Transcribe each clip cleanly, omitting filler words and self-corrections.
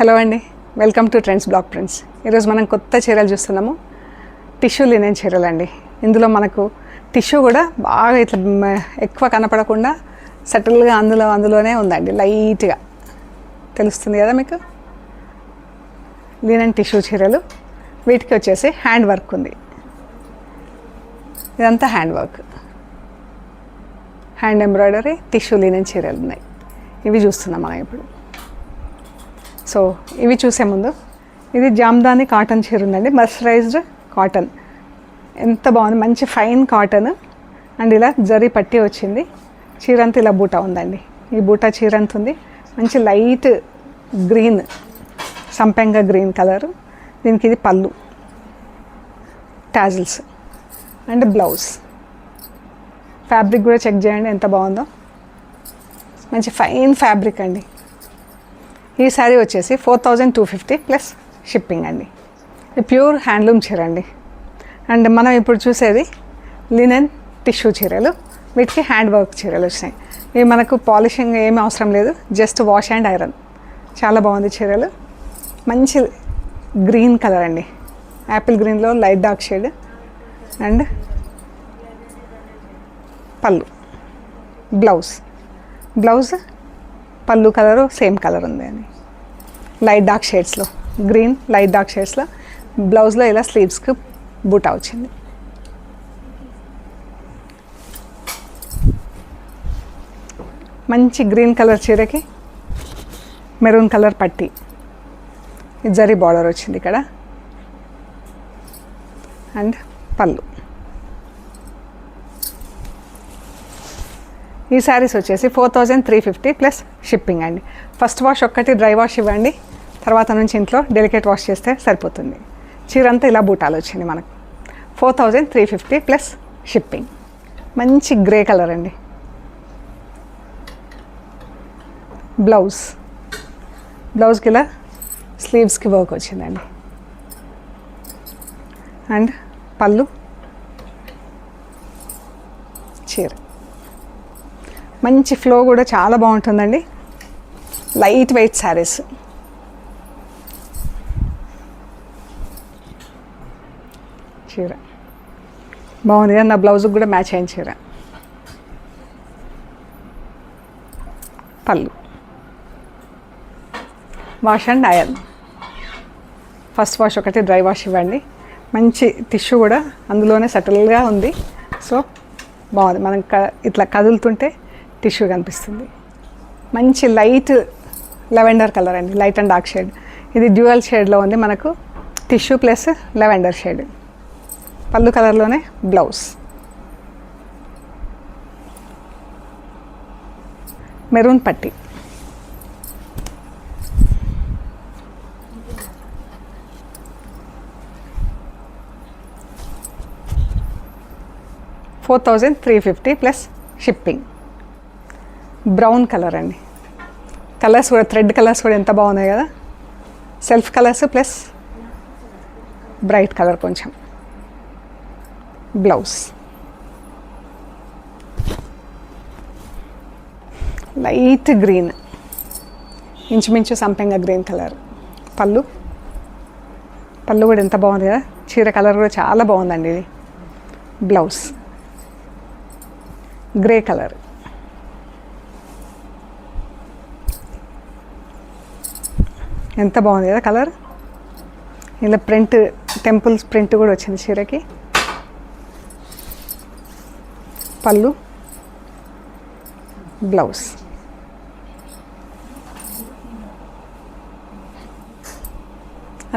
Hello అండి, welcome to trends blog prints. ఈరోజు మనం కొత్త చీరలు చూస్తున్నాము. టిష్యూ లినెన్ చీరలు అండి. ఇందులో మనకు టిష్యూ కూడా బాగా ఇట్లా ఎక్కువ కనపడకుండా సటిల్గా అందులోనే ఉందండి. లైట్గా తెలుస్తుంది కదా మీకు. లినెన్ టిష్యూ చీరలు, వీటికి వచ్చేసి హ్యాండ్ వర్క్ ఉంది. ఇదంతా hand work, hand embroidery tissue linen చీరలు ఉన్నాయి. ఇవి చూస్తున్నాం మనం ఇప్పుడు. సో ఇవి చూసే ముందు, ఇది జామ్దాని కాటన్ చీర ఉందండి, మర్సరైజ్డ్ కాటన్. ఎంత బాగుంది, మంచి ఫైన్ కాటన్. అండ్ ఇలా జరీ పట్టి వచ్చింది. చీర అంతా ఇలా బూటా ఉందండి. ఈ బూటా చీర అంత ఉంది. మంచి లైట్ గ్రీన్, సంపెంగ గ్రీన్ కలరు. దీనికి ఇది పళ్ళు, టాజిల్స్ అండ్ బ్లౌజ్. ఫ్యాబ్రిక్ కూడా చెక్ చేయండి ఎంత బాగుందో. మంచి ఫైన్ ఫ్యాబ్రిక్ అండి. ఈ శారీ వచ్చేసి 4250 ప్లస్ షిప్పింగ్ అండి. ఇది ప్యూర్ హ్యాండ్లూమ్ చీర అండి. అండ్ మనం ఇప్పుడు చూసేది లినెన్ టిష్యూ చీరలు. వీటికి హ్యాండ్ వర్క్ చీరలు వచ్చినాయి. ఇవి మనకు పాలిషింగ్ ఏమీ అవసరం లేదు, జస్ట్ వాష్ అండ్ ఐరన్. చాలా బాగుంది చీరలు. మంచి గ్రీన్ కలర్ అండి, యాపిల్ గ్రీన్లో లైట్ డార్క్ షేడ్. అండ్ పళ్ళు, బ్లౌజ్ పళ్ళు కలరు సేమ్ కలర్ ఉంది అని లైట్ డార్క్ షేడ్స్లో, గ్రీన్ లైట్ డార్క్ షేడ్స్లో. బ్లౌజ్లో ఇలా స్లీవ్స్కి బూటా వచ్చింది. మంచి గ్రీన్ కలర్ చీరకి మెరూన్ కలర్ పట్టీ, జరీ బార్డర్ వచ్చింది ఇక్కడ. అండ్ పళ్ళు. ఈ శారీస్ వచ్చేసి 4350 ప్లస్ షిప్పింగ్ అండి. ఫస్ట్ వాష్ ఒక్కటి డ్రై వాష్ ఇవ్వండి, తర్వాత నుంచి ఇంట్లో డెలికేట్ వాష్ చేస్తే సరిపోతుంది. చీర అంతా ఇలా బూటాలు వచ్చింది మనకు. 4350 ప్లస్ షిప్పింగ్. మంచి గ్రే కలర్ అండి. బ్లౌజ్కి ఇలా స్లీవ్స్కి వర్క్ వచ్చిందండి. అండ్ పళ్ళు, చీర మంచి ఫ్లో కూడా చాలా బాగుంటుందండి. Light weight saris. చీర బాగుంది కదా, నా బ్లౌజ్కి కూడా మ్యాచ్ అయిన చీర. పళ్ళు, wash and iron. First wash ఒకటి డ్రై వాష్ ఇవ్వండి. మంచి టిష్యూ కూడా అందులోనే సటిల్గా ఉంది. సో బాగుంది. మనం ఇట్లా కదులుతుంటే టిష్యూ కనిపిస్తుంది. మంచి లైట్ లెవెండర్ కలర్ అండి, లైట్ అండ్ డార్క్ షేడ్. ఇది డ్యూయల్ షేడ్లో ఉంది మనకు, టిష్యూ ప్లస్ లెవెండర్ షేడ్. పళ్ళు కలర్లోనే బ్లౌజ్. మెరూన్ పట్టీ. $4,350 ప్లస్ షిప్పింగ్. బ్రౌన్ కలర్ అండి. కలర్స్ కూడా, థ్రెడ్ కలర్స్ కూడా ఎంత బాగున్నాయి కదా. Self colours plus bright colour కొంచెం. బ్లౌజ్ లైట్ గ్రీన్, ఇంచుమించు సంపెంగ గ్రీన్ కలర్. పళ్ళు కూడా ఎంత బాగుంది కదా. చీర కలర్ కూడా చాలా బాగుందండి ఇది. Blouse grey colour. ఎంత బాగుంది కదా కలర్. ఇలా ప్రింట్, టెంపుల్స్ ప్రింట్ కూడా వచ్చింది చీరకి. పళ్ళు, బ్లౌజ్.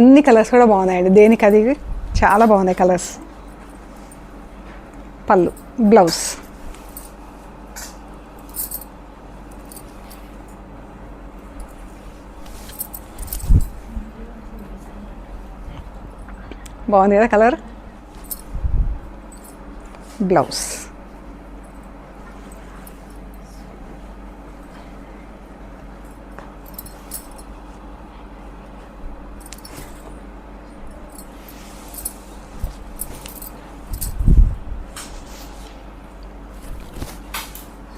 అన్ని కలర్స్ కూడా బాగున్నాయండి, దేనికి అది చాలా బాగున్నాయి కలర్స్. పళ్ళు, బ్లౌజ్. బాగుంది కదా కలర్. బ్లౌజ్.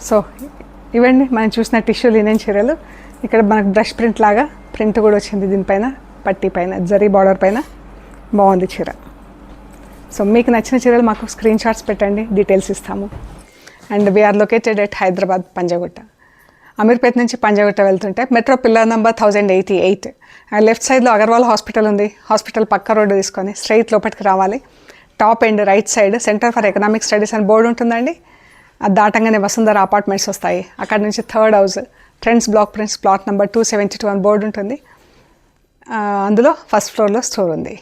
సో ఇవండి మనం చూసిన టిష్యూ లినెన్ చీరలు. ఇక్కడ మనకు బ్రష్ ప్రింట్ లాగా ప్రింట్ కూడా వచ్చింది దీనిపైన, పట్టీ పైన జరీ బార్డర్ పైన. బాగుంది చీర. సో మీకు నచ్చిన చీరలు మాకు స్క్రీన్ షాట్స్ పెట్టండి, డీటెయిల్స్ ఇస్తాము. And we are located at Hyderabad Panjagutta. Ameerpet నుంచి పంజాగుట్ట వెళ్తుంటే మెట్రో పిల్లర్ నెంబర్ 1088. లెఫ్ట్ సైడ్లో అగర్వాల్ హాస్పిటల్ ఉంది. హాస్పిటల్ పక్క రోడ్డు తీసుకొని స్ట్రైట్ లోపలికి రావాలి. Top end right side centre for economic studies అని బోర్డు ఉంటుందండి. అది దాటంగానే వసుంధర అపార్ట్మెంట్స్ వస్తాయి. అక్కడ నుంచి third house trends block prints plot number 272 అని బోర్డు ఉంటుంది. అందులో ఫస్ట్ ఫ్లోర్లో స్టోర్ ఉంది.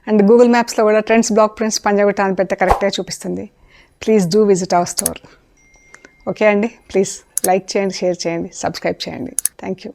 అండ్ గూగుల్ మ్యాప్స్లో కూడా ట్రెండ్స్ బ్లాక్ ప్రింట్స్ పంజాగుట్ట అని పెడితే కరెక్ట్గా చూపిస్తుంది. Please do visit our store. Okay అండి, ప్లీజ్ లైక్ చేయండి, షేర్ చేయండి, సబ్స్క్రైబ్ చేయండి. Thank you.